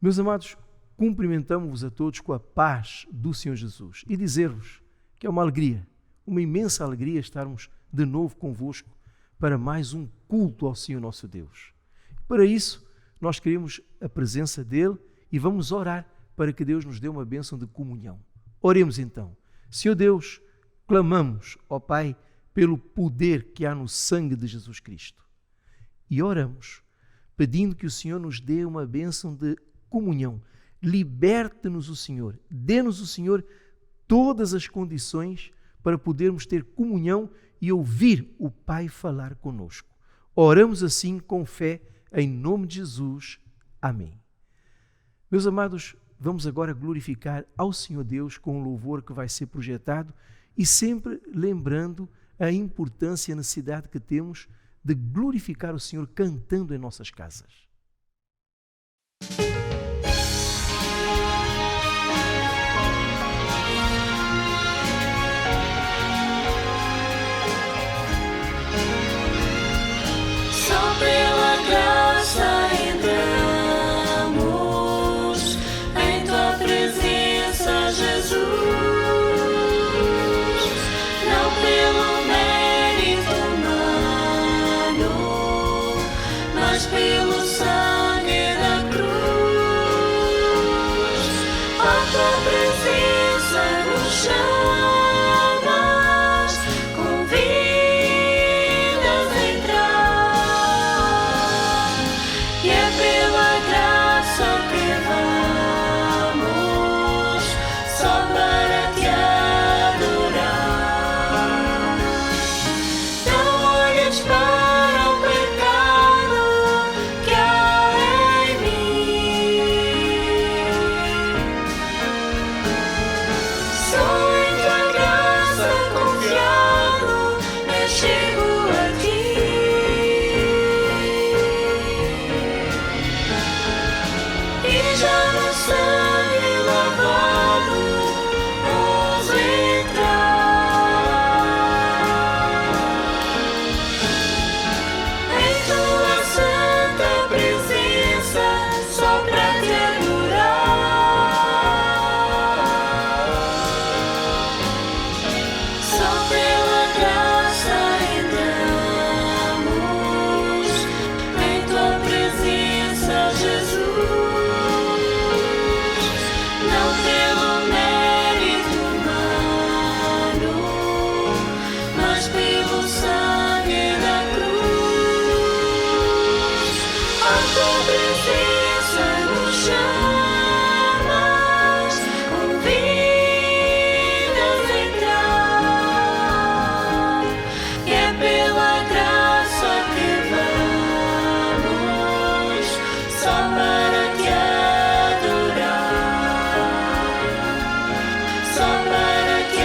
Meus amados, cumprimentamos-vos a todos com a paz do Senhor Jesus e dizer-vos que é uma alegria, uma imensa alegria estarmos de novo convosco para mais um culto ao Senhor nosso Deus. Para isso, nós queremos a presença dEle e vamos orar para que Deus nos dê uma bênção de comunhão. Oremos então. Senhor Deus, clamamos, ó Pai, pelo poder que há no sangue de Jesus Cristo. E oramos, pedindo que o Senhor nos dê uma bênção de comunhão. Liberte-nos o Senhor, dê-nos o Senhor todas as condições para podermos ter comunhão e ouvir o Pai falar conosco. Oramos assim com fé, em nome de Jesus. Amém. Meus amados, vamos agora glorificar ao Senhor Deus com o louvor que vai ser projetado e sempre lembrando a importância e a necessidade que temos de glorificar o Senhor cantando em nossas casas. Pelo sangue da cruz, a tua presença nos chamas, convidas a entrar, e é pela graça que vamos, só para te adorar. Não olhes para o pecado que há em mim, só em tua graça confiado eu chego a ti, e já no sangue lavado ouso entrar em tua santa presença, só pra te adorar. Só pela graça entramos em tua presença, Jesus, não pelo mérito humano, mas pelo sangue da cruz. A tua presença nos chamas, convidas a entrar, e é pela graça que vamos, só para te adorar, só para te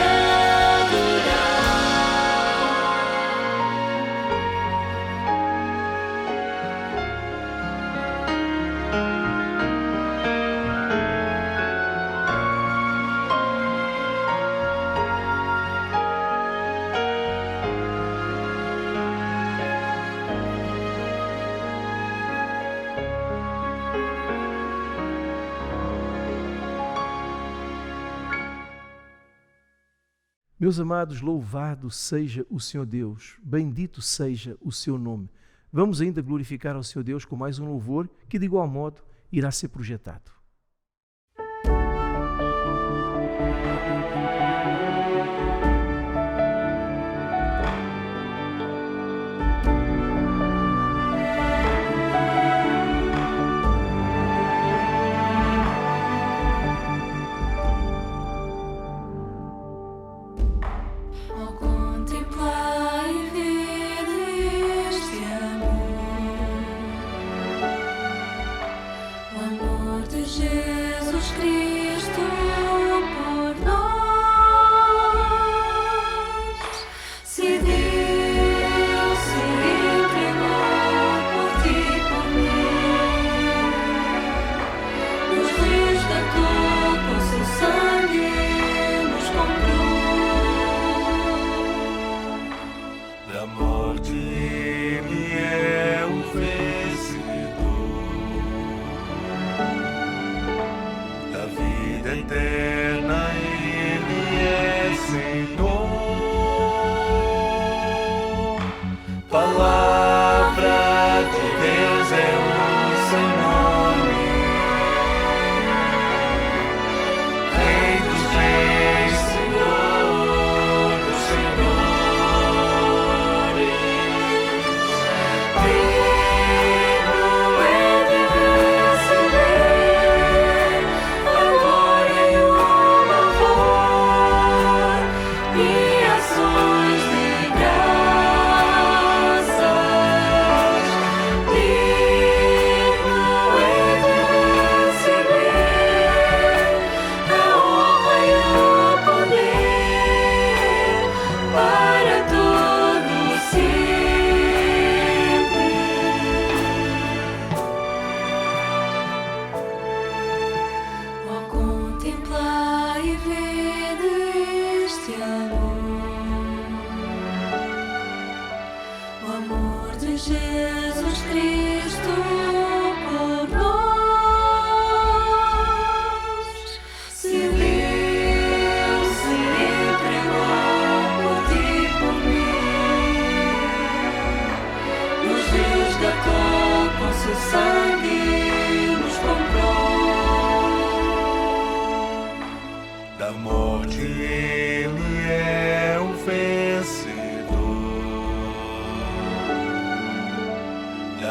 Meus amados, louvado seja o Senhor Deus, bendito seja o seu nome. Vamos ainda glorificar ao Senhor Deus com mais um louvor que, de igual modo, irá ser projetado. Ao contemplar e ver este amor, o amor de Jesus Cristo por nós, se deu, se entregou por ti e por mim, nos resgatou com seu sangue, nos comprou.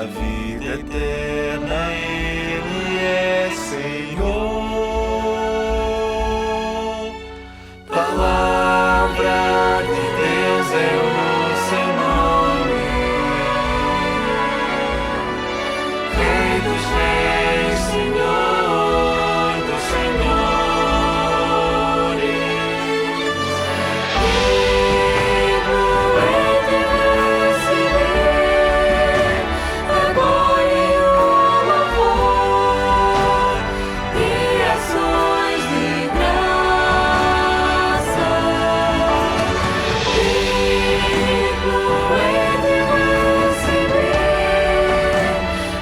a vida eterna Ele é Senhor. Palavra de Deus é o seu nome. Rei dos reis, Senhor dos senhores. Digno é de receber a glória e o louvor e ações de graça. Digno é de receber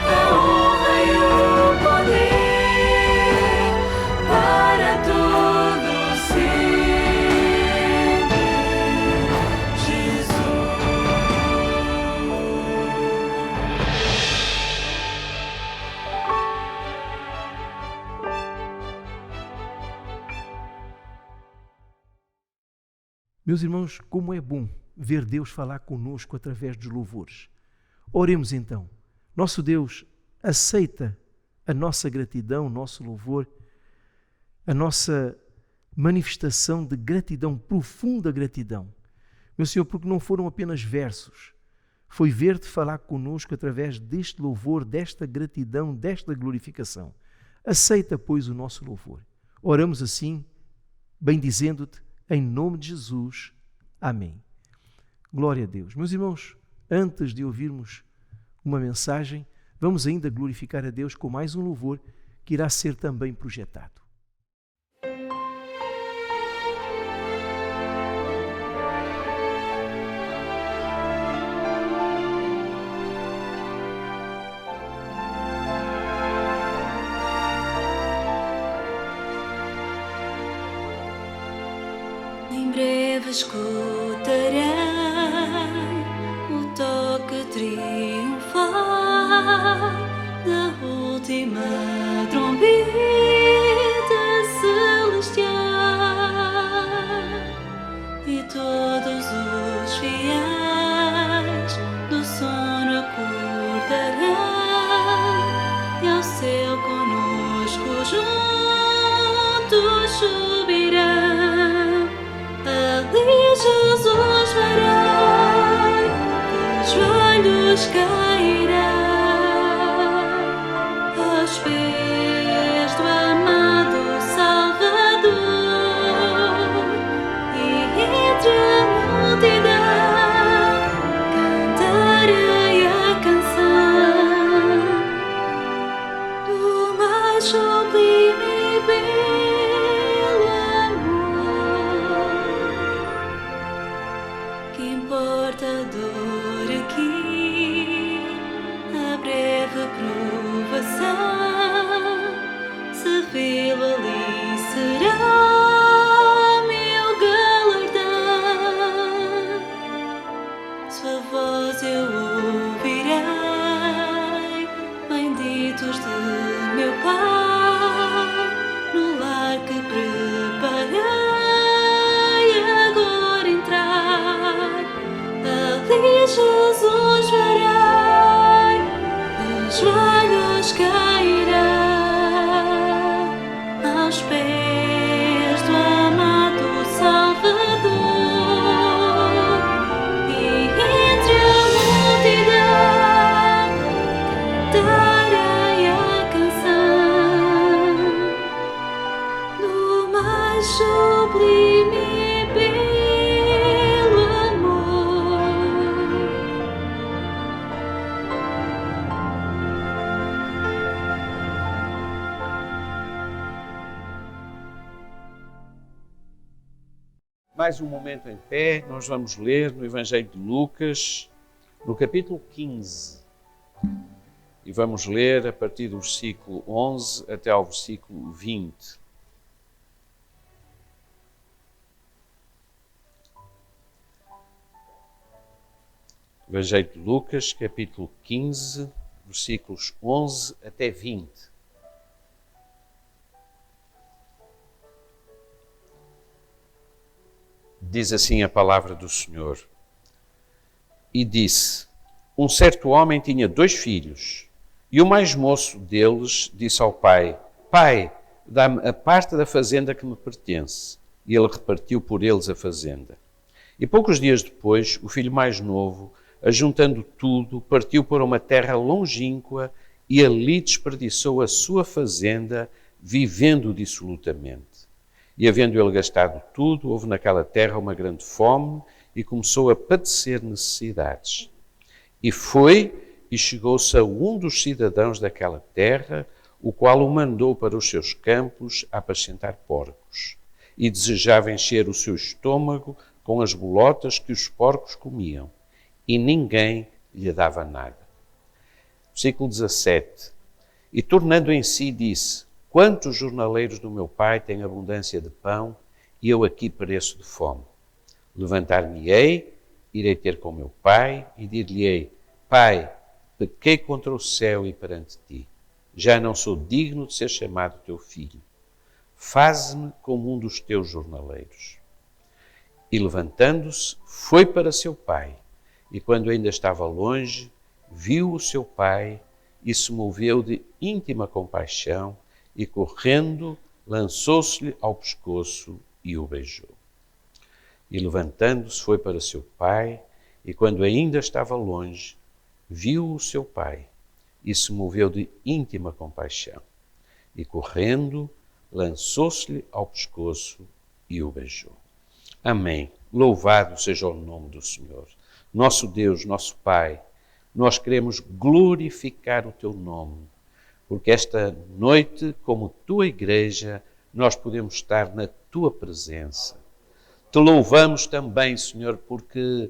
a honra e o poder para todo sempre, Jesus. Meus irmãos, como é bom ver Deus falar conosco através dos louvores. Oremos então. Nosso Deus aceita a nossa gratidão, o nosso louvor, a nossa manifestação de gratidão, profunda gratidão. Meu Senhor, porque não foram apenas versos, foi ver-te falar conosco através deste louvor, desta gratidão, desta glorificação. Aceita, pois, o nosso louvor. Oramos assim, bendizendo-te, em nome de Jesus. Amém. Glória a Deus. Meus irmãos, antes de ouvirmos uma mensagem, vamos ainda glorificar a Deus com mais um louvor que irá ser também projetado. Em breve escutarei o toque triunfal da última trombeta celestial, e todos os fiéis do sono acordarão e ao céu conosco juntos subirão. Ali Jesus fará, dos joelhos cairá aos pés do amado Salvador, e entre a multidão cantarei a canção do mais sublime e belo amor. Que importa a dor aqui, a breve provação, se vê-lo ali será meu galardão. Sua voz eu ouvirei, benditos de meu Pai, no lar que preparei agora entrar. Ali Jesus verei, dos joelhos cairá aos pés do amado Salvador, e entre a multidão cantarei a canção do mais sublime e belo amor. Mais um momento em pé, nós vamos ler no Evangelho de Lucas, no capítulo 15. E vamos ler a partir do versículo 11 até ao versículo 20. Evangelho de Lucas, capítulo 15, versículos 11 até 20. Diz assim a palavra do Senhor. E disse: Um certo homem tinha 2 filhos, e o mais moço deles disse ao pai: Pai, dá-me a parte da fazenda que me pertence. E ele repartiu por eles a fazenda. E poucos dias depois, o filho mais novo, ajuntando tudo, partiu para uma terra longínqua e ali desperdiçou a sua fazenda, vivendo dissolutamente. E havendo ele gastado tudo, houve naquela terra uma grande fome e começou a padecer necessidades. E foi e chegou-se a um dos cidadãos daquela terra, o qual o mandou para os seus campos a apacentar porcos. E desejava encher o seu estômago com as bolotas que os porcos comiam. E ninguém lhe dava nada. Versículo 17. E tornando em si disse: Quantos jornaleiros do meu pai têm abundância de pão, e eu aqui pereço de fome? Levantar-me-ei, irei ter com meu pai, e dir-lhe-ei: Pai, pequei contra o céu e perante ti. Já não sou digno de ser chamado teu filho. Faze-me como um dos teus jornaleiros. E levantando-se, foi para seu pai. E quando ainda estava longe, viu o seu pai e se moveu de íntima compaixão e, correndo, lançou-se-lhe ao pescoço e o beijou. E levantando-se, foi para seu pai e quando ainda estava longe, viu o seu pai e se moveu de íntima compaixão e, correndo, lançou-se-lhe ao pescoço e o beijou. Amém. Louvado seja o nome do Senhor. Nosso Deus, nosso Pai, nós queremos glorificar o teu nome, porque esta noite, como tua igreja, nós podemos estar na tua presença. Te louvamos também, Senhor, porque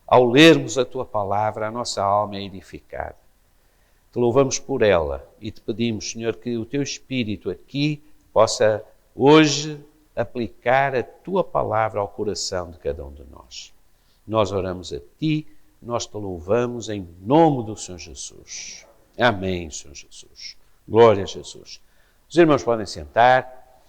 ao lermos a tua palavra, a nossa alma é edificada. Te louvamos por ela e te pedimos, Senhor, que o teu Espírito aqui possa hoje aplicar a tua palavra ao coração de cada um de nós. Nós oramos a ti, nós te louvamos em nome do Senhor Jesus. Amém, Senhor Jesus. Glória a Jesus. Os irmãos podem sentar.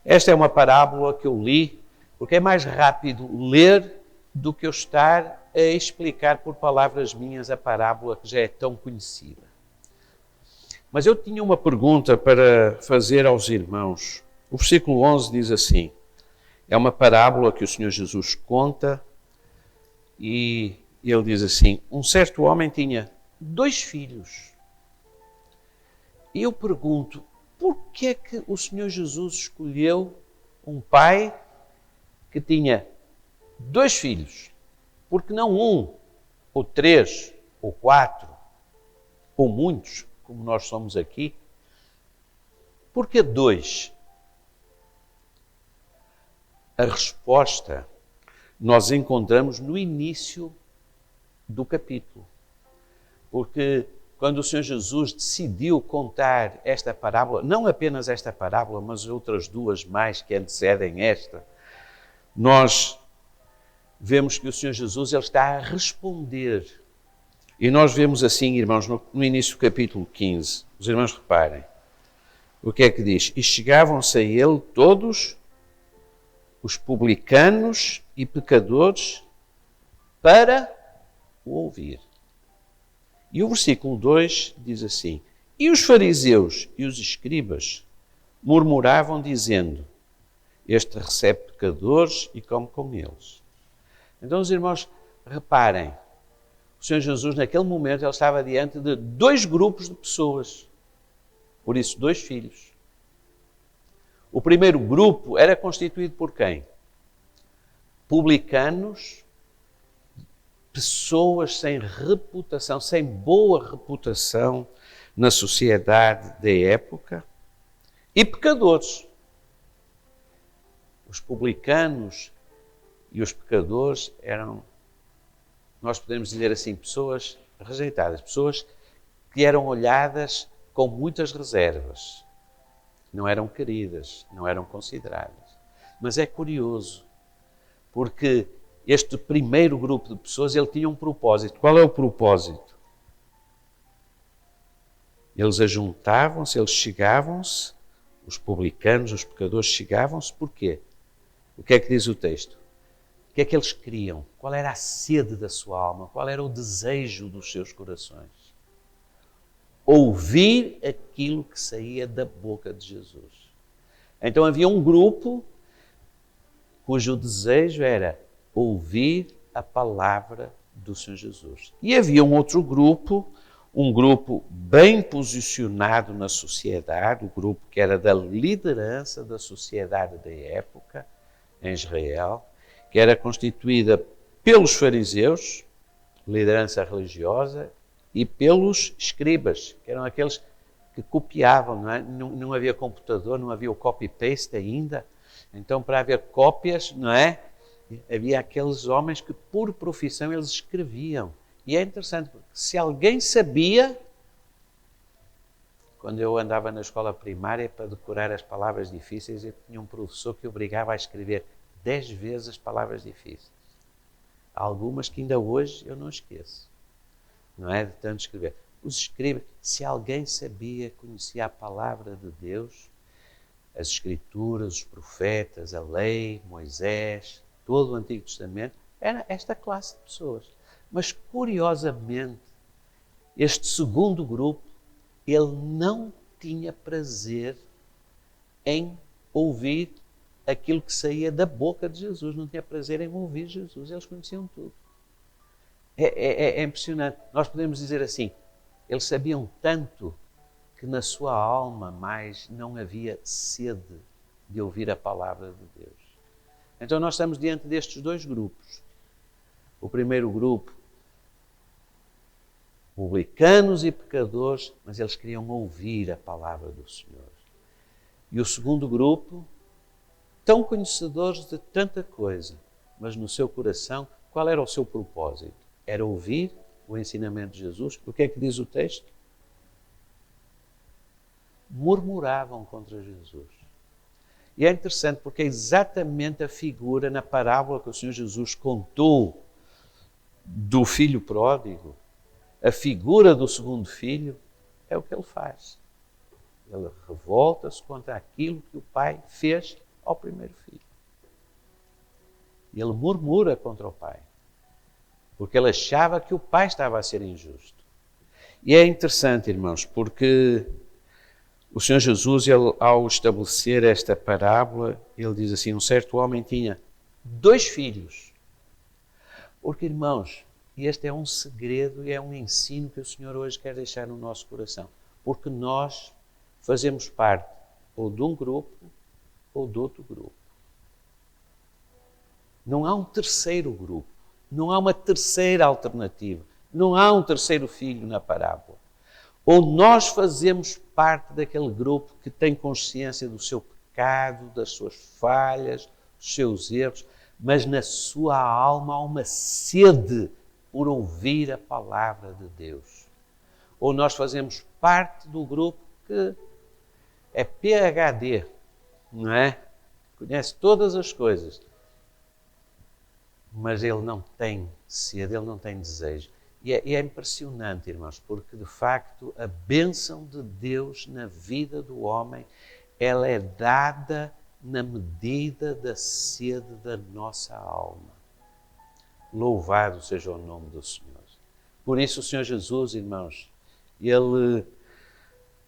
Esta é uma parábola que eu li, porque é mais rápido ler do que eu estar a explicar por palavras minhas a parábola que já é tão conhecida. Mas eu tinha uma pergunta para fazer aos irmãos. O versículo 11 diz assim, é uma parábola que o Senhor Jesus conta e ele diz assim, um certo homem tinha 2 filhos. E eu pergunto, por que é que o Senhor Jesus escolheu um pai que tinha 2 filhos? Por que não 1, ou 3, ou 4, ou muitos, como nós somos aqui? Por que 2? A resposta nós encontramos no início do capítulo. Porque quando o Senhor Jesus decidiu contar esta parábola, não apenas esta parábola, mas outras 2 mais que antecedem esta, nós vemos que o Senhor Jesus ele está a responder. E nós vemos assim, irmãos, no início do capítulo 15, os irmãos reparem, o que é que diz? E chegavam-se a ele todos os publicanos e pecadores para o ouvir. E o versículo 2 diz assim, e os fariseus e os escribas murmuravam dizendo, este recebe pecadores e come com eles. Então os irmãos, reparem, o Senhor Jesus naquele momento ele estava diante de 2 grupos de pessoas, por isso 2 filhos. O primeiro grupo era constituído por quem? Publicanos, pessoas sem reputação, sem boa reputação na sociedade da época, e pecadores. Os publicanos e os pecadores eram, nós podemos dizer assim, pessoas rejeitadas, pessoas que eram olhadas com muitas reservas. Não eram queridas, não eram consideradas. Mas é curioso, porque este primeiro grupo de pessoas, ele tinha um propósito. Qual é o propósito? Eles ajuntavam-se, eles chegavam-se, os publicanos, os pecadores chegavam-se, porquê? O que é que diz o texto? que é que eles queriam? Qual era a sede da sua alma? Qual era o desejo dos seus corações? Ouvir aquilo que saía da boca de Jesus. Então havia um grupo cujo desejo era ouvir a palavra do Senhor Jesus. E havia um outro grupo, um grupo bem posicionado na sociedade, o grupo que era da liderança da sociedade da época, em Israel, que era constituída pelos fariseus, liderança religiosa, e pelos escribas, que eram aqueles que copiavam, não é? Não havia computador, não havia o copy-paste ainda. Então, para haver cópias, não é? Havia aqueles homens que, por profissão, eles escreviam. E é interessante, porque se alguém sabia, quando eu andava na escola primária para decorar as palavras difíceis, eu tinha um professor que obrigava a escrever 10 vezes as palavras difíceis. Há algumas que ainda hoje eu não esqueço. Não é de tanto escrever. Os escribas, se alguém sabia, conhecia a palavra de Deus, as Escrituras, os profetas, a lei, Moisés, todo o Antigo Testamento, era esta classe de pessoas. Mas, curiosamente, este segundo grupo, ele não tinha prazer em ouvir aquilo que saía da boca de Jesus, não tinha prazer em ouvir Jesus, eles conheciam tudo. É impressionante. Nós podemos dizer assim, eles sabiam tanto que na sua alma mais não havia sede de ouvir a palavra de Deus. Então nós estamos diante destes dois grupos. O primeiro grupo, publicanos e pecadores, mas eles queriam ouvir a palavra do Senhor. E o segundo grupo, tão conhecedores de tanta coisa, mas no seu coração, qual era o seu propósito? Era ouvir o ensinamento de Jesus. O que é que diz o texto? Murmuravam contra Jesus. E é interessante porque é exatamente a figura na parábola que o Senhor Jesus contou do filho pródigo, a figura do segundo filho, é o que ele faz. Ele revolta-se contra aquilo que o pai fez ao primeiro filho. E ele murmura contra o pai, porque ele achava que o pai estava a ser injusto. E é interessante, irmãos, porque o Senhor Jesus, ele, ao estabelecer esta parábola, ele diz assim, um certo homem tinha 2 filhos. Porque, irmãos, este é um segredo e é um ensino que o Senhor hoje quer deixar no nosso coração. Porque nós fazemos parte ou de um grupo ou de outro grupo. Não há um terceiro grupo. Não há uma terceira alternativa. Não há um terceiro filho na parábola. Ou nós fazemos parte daquele grupo que tem consciência do seu pecado, das suas falhas, dos seus erros, mas na sua alma há uma sede por ouvir a palavra de Deus. Ou nós fazemos parte do grupo que é PhD, não é? Conhece todas as coisas, mas ele não tem sede, ele não tem desejo. E é impressionante, irmãos, porque de facto a bênção de Deus na vida do homem, ela é dada na medida da sede da nossa alma. Louvado seja o nome do Senhor. Por isso o Senhor Jesus, irmãos, ele,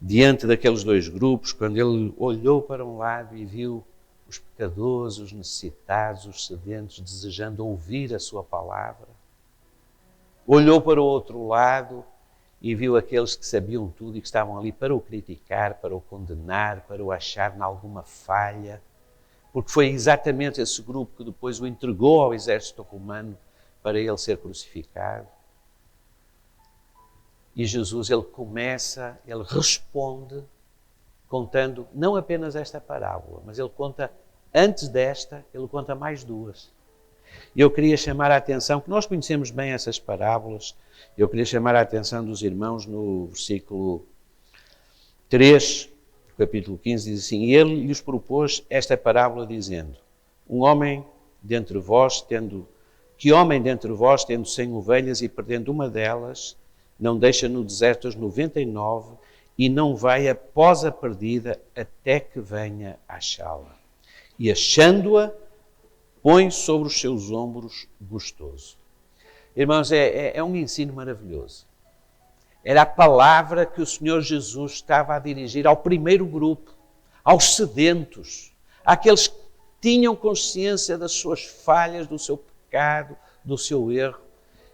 diante daqueles 2 grupos, quando ele olhou para um lado e viu os pecadores, os necessitados, os sedentos, desejando ouvir a sua palavra, olhou para o outro lado e viu aqueles que sabiam tudo e que estavam ali para o criticar, para o condenar, para o achar em alguma falha, porque foi exatamente esse grupo que depois o entregou ao exército romano para ele ser crucificado. E Jesus, ele responde contando não apenas esta parábola, mas ele conta, antes desta, ele conta mais 2. E eu queria chamar a atenção, que nós conhecemos bem essas parábolas, eu queria chamar a atenção dos irmãos no versículo 3, do capítulo 15, diz assim, e ele lhes propôs esta parábola dizendo, que homem dentre vós, tendo 100 ovelhas e perdendo uma delas, não deixa no deserto as 99 e não vai após a perdida até que venha achá-la. E achando-a, põe sobre os seus ombros gostoso. Irmãos, é um ensino maravilhoso. Era a palavra que o Senhor Jesus estava a dirigir ao primeiro grupo, aos sedentos, àqueles que tinham consciência das suas falhas, do seu pecado, do seu erro.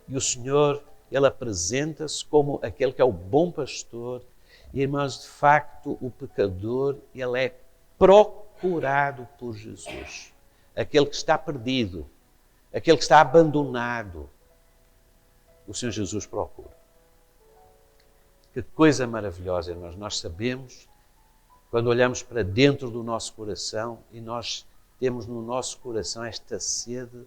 E o Senhor, Ele apresenta-se como aquele que é o bom pastor. E, irmãos, de facto, o pecador, ele é procurado por Jesus. Aquele que está perdido, aquele que está abandonado, o Senhor Jesus procura. Que coisa maravilhosa, irmãos. Nós sabemos, quando olhamos para dentro do nosso coração, e nós temos no nosso coração esta sede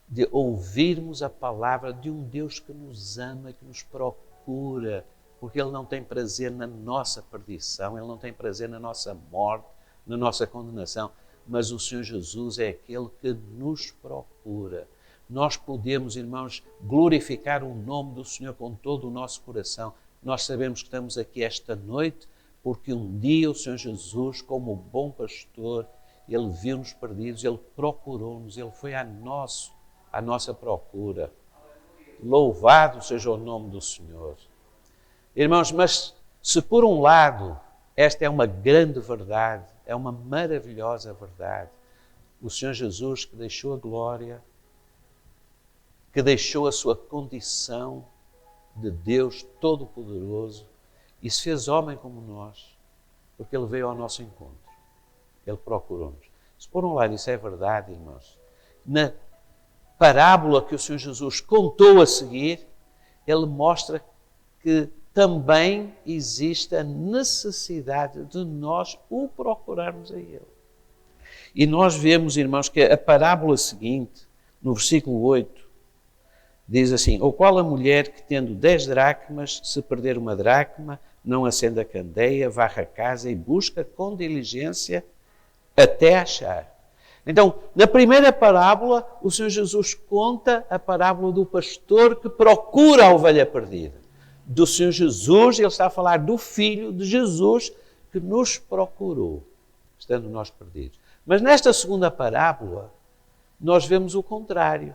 de ouvirmos a palavra de um Deus que nos ama, que nos procura, porque Ele não tem prazer na nossa perdição, Ele não tem prazer na nossa morte, na nossa condenação, mas o Senhor Jesus é aquele que nos procura. Nós podemos, irmãos, glorificar o nome do Senhor com todo o nosso coração. Nós sabemos que estamos aqui esta noite porque um dia o Senhor Jesus, como bom pastor, Ele viu-nos perdidos, Ele procurou-nos, Ele foi à nossa procura. Louvado seja o nome do Senhor. Irmãos, mas se por um lado esta é uma grande verdade, é uma maravilhosa verdade, o Senhor Jesus que deixou a glória, que deixou a sua condição de Deus Todo-Poderoso e se fez homem como nós, porque Ele veio ao nosso encontro. Ele procurou-nos. Se por um lado isso é verdade, irmãos, na parábola que o Senhor Jesus contou a seguir, Ele mostra que também existe a necessidade de nós o procurarmos a Ele. E nós vemos, irmãos, que a parábola seguinte, no versículo 8, diz assim: ou qual a mulher que tendo 10 dracmas, se perder uma dracma, não acende a candeia, varre a casa e busca com diligência até achar. Então, na primeira parábola, o Senhor Jesus conta a parábola do pastor que procura a ovelha perdida. Do Senhor Jesus, Ele está a falar do Filho de Jesus que nos procurou, estando nós perdidos. Mas nesta segunda parábola, nós vemos o contrário.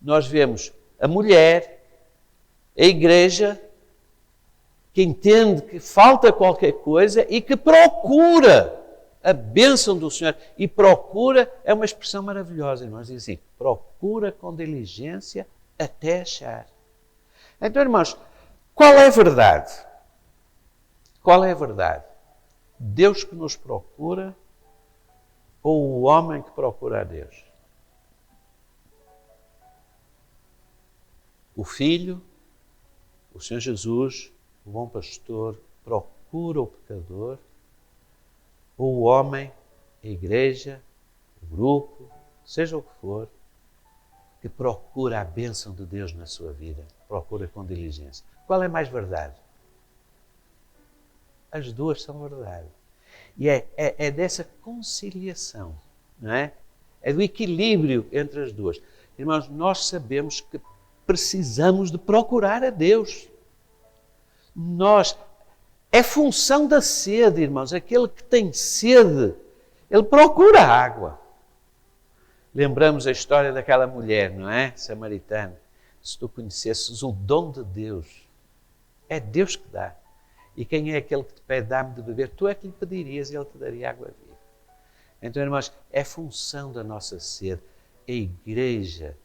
Nós vemos a mulher, a igreja, que entende que falta qualquer coisa e que procura a bênção do Senhor. E procura é uma expressão maravilhosa, irmãos. Diz assim: procura com diligência até achar. Então, irmãos, qual é a verdade? Qual é a verdade? Deus que nos procura ou o homem que procura a Deus? O Filho, o Senhor Jesus, o bom pastor, procura o pecador, ou o homem, a igreja, o grupo, seja o que for, que procura a bênção de Deus na sua vida, procura com diligência. Qual é mais verdade? As duas são verdade. E é dessa conciliação, não é? É do equilíbrio entre as duas. Irmãos, nós sabemos que precisamos de procurar a Deus. É função da sede, irmãos. Aquele que tem sede, ele procura água. Lembramos a história daquela mulher, não é? Samaritana. Se tu conhecesses o dom de Deus, é Deus que dá. E quem é aquele que te pede, dá-me de beber? Tu é que lhe pedirias e ele te daria água viva. Então, irmãos, é função da nossa sede. A igreja,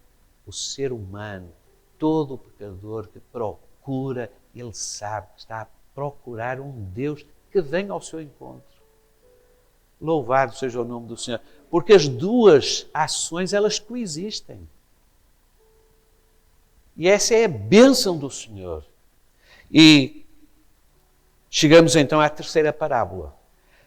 o ser humano, todo o pecador que procura, ele sabe que está a procurar um Deus que venha ao seu encontro. Louvado seja o nome do Senhor. Porque as duas ações, elas coexistem. E essa é a bênção do Senhor. E chegamos então à terceira parábola.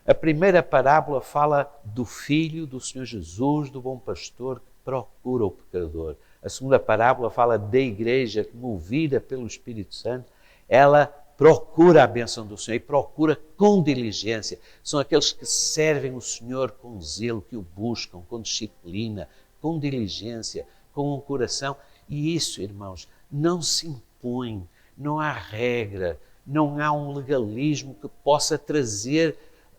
A primeira parábola fala do Filho do Senhor Jesus, do bom pastor que procura o pecador. A segunda parábola fala da igreja que, movida pelo Espírito Santo, ela procura a bênção do Senhor e procura com diligência. São aqueles que servem o Senhor com zelo, que o buscam com disciplina, com diligência, com um coração. E isso, irmãos, não se impõe, não há regra, não há um legalismo que possa trazer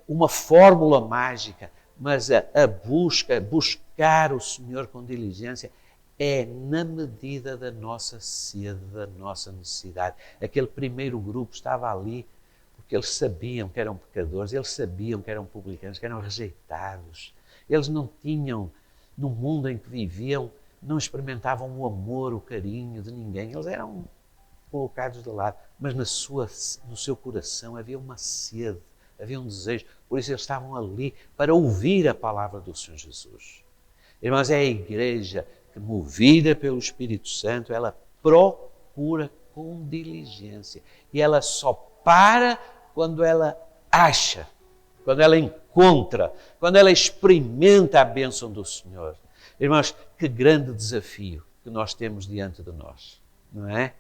uma fórmula mágica, mas a busca, buscar o Senhor com diligência é na medida da nossa sede, da nossa necessidade. Aquele primeiro grupo estava ali porque eles sabiam que eram pecadores, eles sabiam que eram publicanos, que eram rejeitados. Eles não tinham, no mundo em que viviam, não experimentavam o amor, o carinho de ninguém. Eles eram colocados de lado, mas no seu coração havia uma sede, havia um desejo. Por isso eles estavam ali para ouvir a palavra do Senhor Jesus. Irmãos, é a igreja que, movida pelo Espírito Santo, ela procura com diligência. E ela só para quando ela acha, quando ela encontra, quando ela experimenta a bênção do Senhor. Irmãos, que grande desafio que nós temos diante de nós, não é?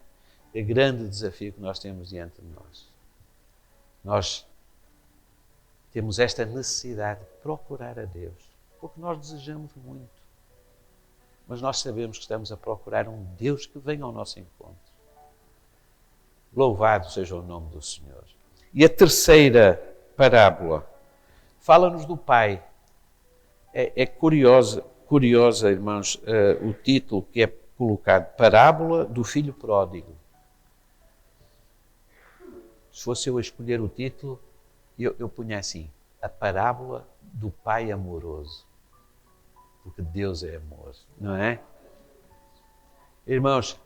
Que grande desafio que nós temos diante de nós. Nós temos esta necessidade de procurar a Deus, porque nós desejamos muito. Mas nós sabemos que estamos a procurar um Deus que venha ao nosso encontro. Louvado seja o nome do Senhor. E a terceira parábola fala-nos do Pai. É curiosa, irmãos, o título que é colocado, Parábola do Filho Pródigo. Se fosse eu a escolher o título, eu punha assim, a parábola do Pai amoroso. Porque Deus é amor, não é? Irmãos,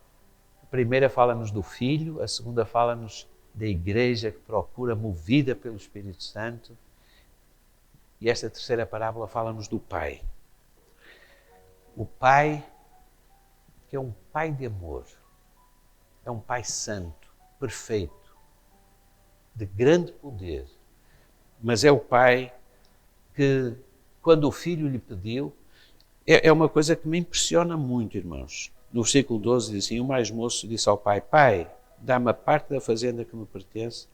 a primeira fala-nos do Filho, a segunda fala-nos da igreja que procura, movida pelo Espírito Santo, e esta terceira parábola fala-nos do Pai. O Pai, que é um Pai de amor, é um Pai santo, perfeito, de grande poder, mas é o Pai que, quando o Filho lhe pediu, é uma coisa que me impressiona muito, irmãos. No versículo 12 diz assim, o mais moço disse ao pai, Pai, dá-me a parte da fazenda que me pertence.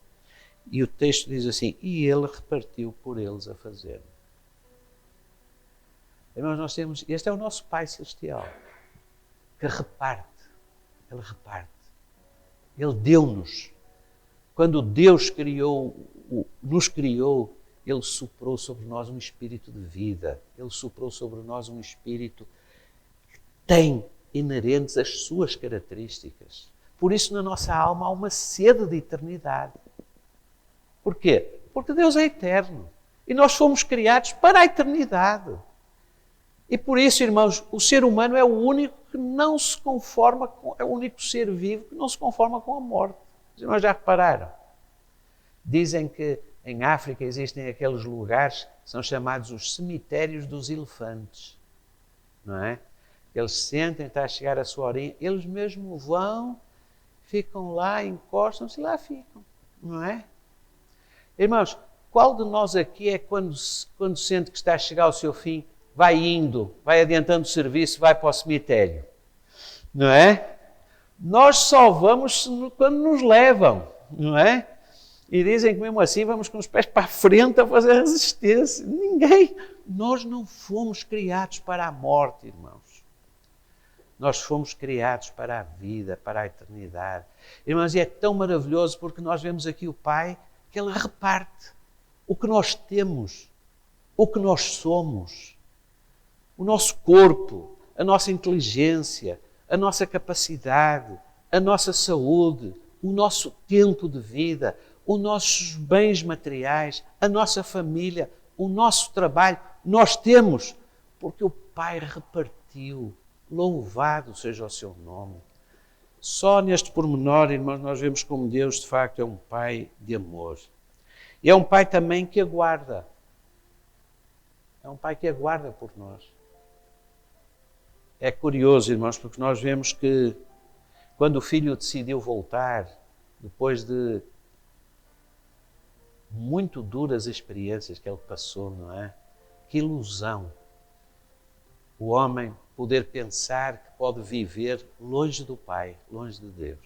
E o texto diz assim, e ele repartiu por eles a fazenda. Irmãos, nós temos, este é o nosso Pai Celestial, que reparte. Ele reparte. Ele deu-nos. Quando Deus nos criou, Ele soprou sobre nós um espírito de vida. Ele soprou sobre nós um espírito que tem inerentes as suas características. Por isso, na nossa alma há uma sede de eternidade. Porquê? Porque Deus é eterno. E nós fomos criados para a eternidade. E por isso, irmãos, o ser humano é o único que não se conforma com, é o único ser vivo que não se conforma com a morte. Os irmãos já repararam? Dizem que em África existem aqueles lugares que são chamados os cemitérios dos elefantes, não é? Eles sentem, está a chegar a sua horinha, eles mesmo vão, ficam lá, encostam-se e lá ficam, não é? Irmãos, qual de nós aqui é quando sente que está a chegar ao seu fim, vai indo, vai adiantando o serviço, vai para o cemitério, não é? Nós só vamos quando nos levam, não é? E dizem que mesmo assim vamos com os pés para a frente a fazer resistência. Nós não fomos criados para a morte, irmãos. Nós fomos criados para a vida, para a eternidade. Irmãos, e é tão maravilhoso porque nós vemos aqui o Pai que Ele reparte o que nós temos, o que nós somos, o nosso corpo, a nossa inteligência, a nossa capacidade, a nossa saúde, o nosso tempo de vida, os nossos bens materiais, a nossa família, o nosso trabalho, nós temos, porque o Pai repartiu. Louvado seja o seu nome. Só neste pormenor, irmãos, nós vemos como Deus, de facto, é um Pai de amor. E é um Pai também que aguarda. É um Pai que aguarda por nós. É curioso, irmãos, porque nós vemos que quando o filho decidiu voltar, depois de muito duras experiências que ele passou, não é? Que ilusão o homem poder pensar que pode viver longe do Pai, longe de Deus.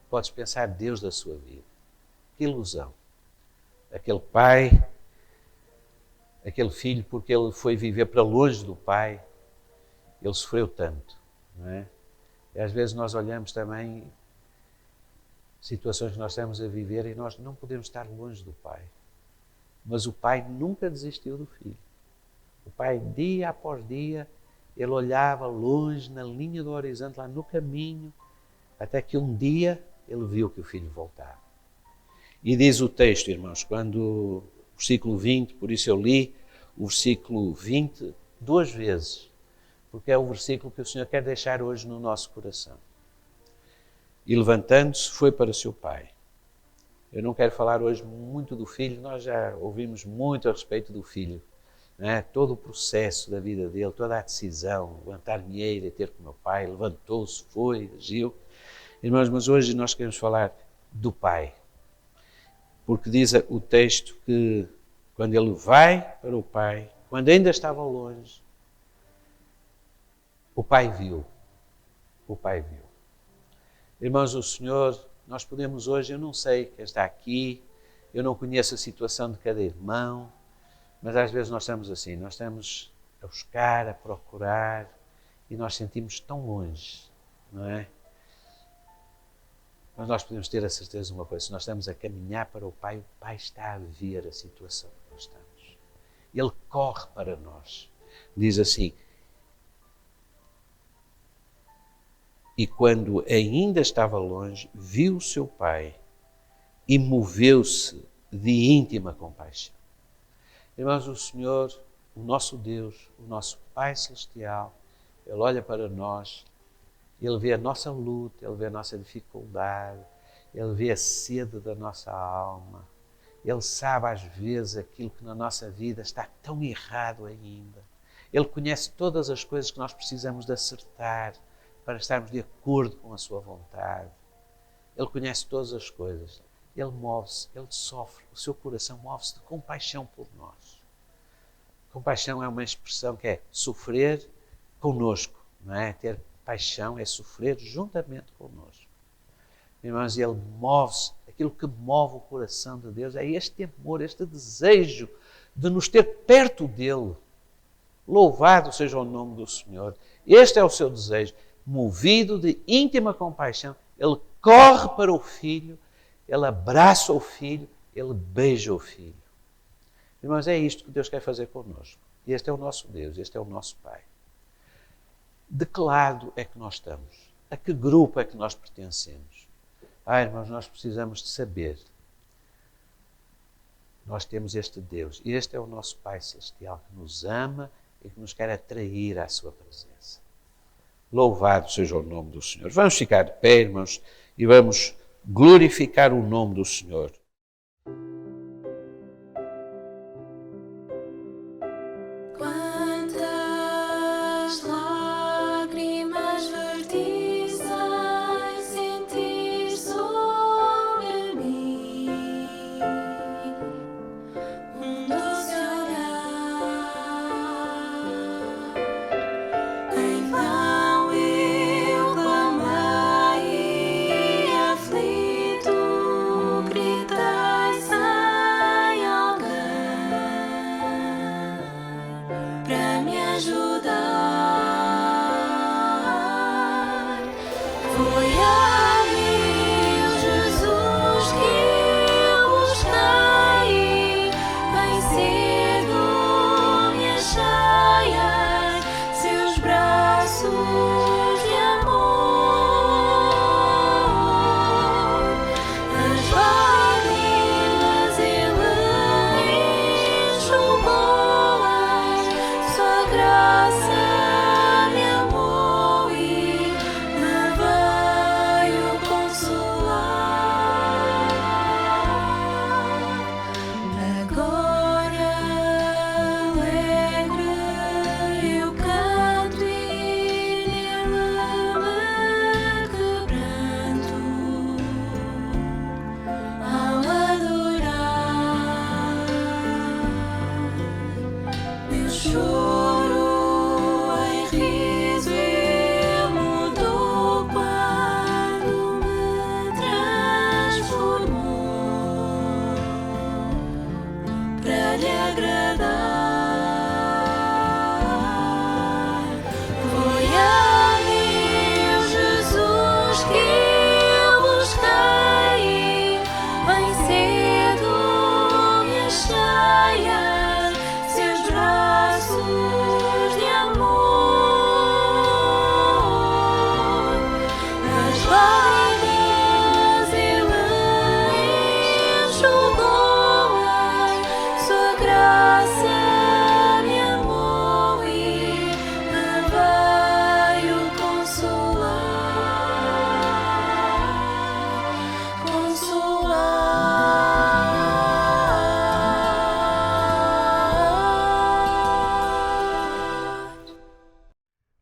Podes pensar Deus da sua vida. Que ilusão. Aquele pai, aquele filho, porque ele foi viver para longe do Pai, ele sofreu tanto, não é? E às vezes nós olhamos também situações que nós estamos a viver e nós não podemos estar longe do Pai. Mas o Pai nunca desistiu do Filho. O pai, dia após dia, ele olhava longe, na linha do horizonte, lá no caminho, até que um dia ele viu que o filho voltava. E diz o texto, irmãos, quando o versículo 20, por isso eu li o versículo 20 duas vezes, porque é o versículo que o Senhor quer deixar hoje no nosso coração. E levantando-se, foi para seu pai. Eu não quero falar hoje muito do filho, nós já ouvimos muito a respeito do filho, não é? Todo o processo da vida dele, toda a decisão, levantar-me-ei e ter com meu pai, levantou-se, foi, agiu. Irmãos, mas hoje nós queremos falar do pai, porque diz o texto que quando ele vai para o pai, quando ainda estava longe, o pai viu. O pai viu. Irmãos, o Senhor, nós podemos hoje, eu não sei quem está aqui, eu não conheço a situação de cada irmão, mas às vezes nós estamos assim, nós estamos a buscar, a procurar e nós sentimos tão longe, não é? Mas nós podemos ter a certeza de uma coisa, se nós estamos a caminhar para o Pai está a ver a situação que nós estamos. Ele corre para nós. Diz assim, e quando ainda estava longe, viu o seu pai e moveu-se de íntima compaixão. Irmãos, o Senhor, o nosso Deus, o nosso Pai Celestial, Ele olha para nós, Ele vê a nossa luta, Ele vê a nossa dificuldade, Ele vê a sede da nossa alma. Ele sabe às vezes aquilo que na nossa vida está tão errado ainda. Ele conhece todas as coisas que nós precisamos de acertar para estarmos de acordo com a sua vontade. Ele conhece todas as coisas. Ele move-se, ele sofre, o seu coração move-se de compaixão por nós. Compaixão é uma expressão que é sofrer conosco, não é? Ter paixão é sofrer juntamente conosco. Irmãos, ele move-se, aquilo que move o coração de Deus é este amor, este desejo de nos ter perto dele. Louvado seja o nome do Senhor. Este é o seu desejo. Movido de íntima compaixão, ele corre para o filho, ele abraça o filho, ele beija o filho. Irmãos, é isto que Deus quer fazer connosco. Este é o nosso Deus, este é o nosso Pai. De que lado é que nós estamos? A que grupo é que nós pertencemos? Irmãos, nós precisamos de saber. Nós temos este Deus. Este é o nosso Pai Celestial que nos ama e que nos quer atrair à sua presença. Louvado seja o nome do Senhor. Vamos ficar de pé, irmãos, e vamos glorificar o nome do Senhor. Quantas lágrimas verti sem sentir sobre mim doce olhar. Em vão eu clamei e aflito gritei.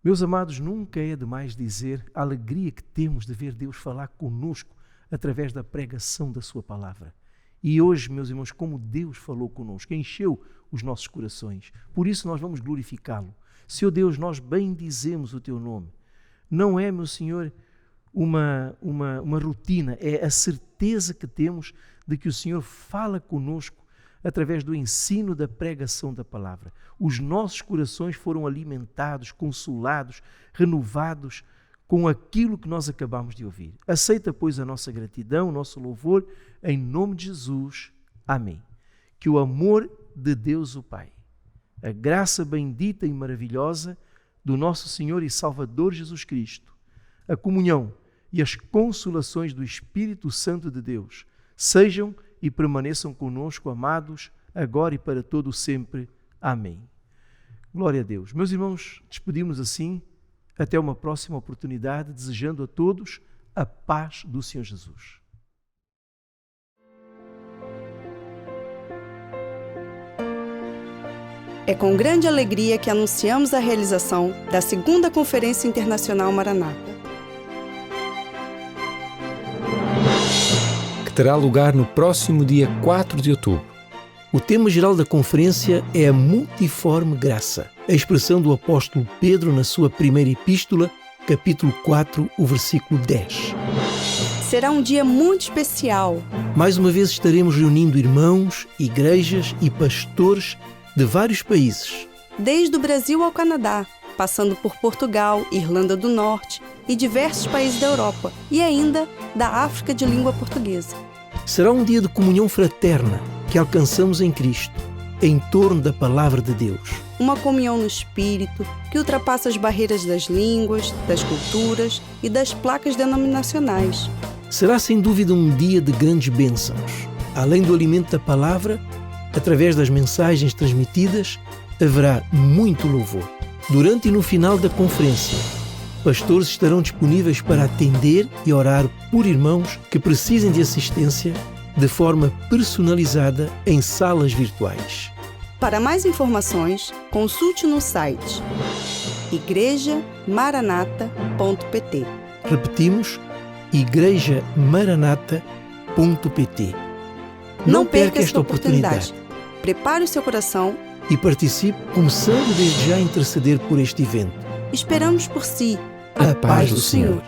Meus amados, nunca é demais dizer a alegria que temos de ver Deus falar conosco através da pregação da sua palavra. E hoje, meus irmãos, como Deus falou conosco, encheu os nossos corações. Por isso nós vamos glorificá-lo. Senhor Deus, nós bendizemos o teu nome. Não é, meu Senhor, uma rotina, é a certeza que temos de que o Senhor fala conosco através do ensino da pregação da palavra. Os nossos corações foram alimentados, consolados, renovados com aquilo que nós acabamos de ouvir. Aceita, pois, a nossa gratidão, o nosso louvor, em nome de Jesus. Amém. Que o amor de Deus o Pai, a graça bendita e maravilhosa do nosso Senhor e Salvador Jesus Cristo, a comunhão e as consolações do Espírito Santo de Deus sejam e permaneçam conosco, amados, agora e para todo sempre. Amém. Glória a Deus. Meus irmãos, despedimos assim, até uma próxima oportunidade, desejando a todos a paz do Senhor Jesus. É com grande alegria que anunciamos a realização da 2ª Conferência Internacional Maranata, que terá lugar no próximo dia 4 de outubro. O tema geral da conferência é a multiforme graça, a expressão do apóstolo Pedro na sua primeira epístola, capítulo 4, o versículo 10. Será um dia muito especial. Mais uma vez estaremos reunindo irmãos, igrejas e pastores de vários países. Desde o Brasil ao Canadá, passando por Portugal, Irlanda do Norte e diversos países da Europa e ainda da África de língua portuguesa. Será um dia de comunhão fraterna que alcançamos em Cristo, em torno da Palavra de Deus. Uma comunhão no Espírito que ultrapassa as barreiras das línguas, das culturas e das placas denominacionais. Será sem dúvida um dia de grandes bênçãos. Além do alimento da Palavra, através das mensagens transmitidas, haverá muito louvor. Durante e no final da conferência, pastores estarão disponíveis para atender e orar por irmãos que precisem de assistência de forma personalizada em salas virtuais. Para mais informações, consulte no site igrejamaranata.pt. Repetimos, igrejamaranata.pt. Não perca esta oportunidade. Prepare o seu coração e participe, começando desde já a interceder por este evento. Esperamos por si. A paz do Senhor.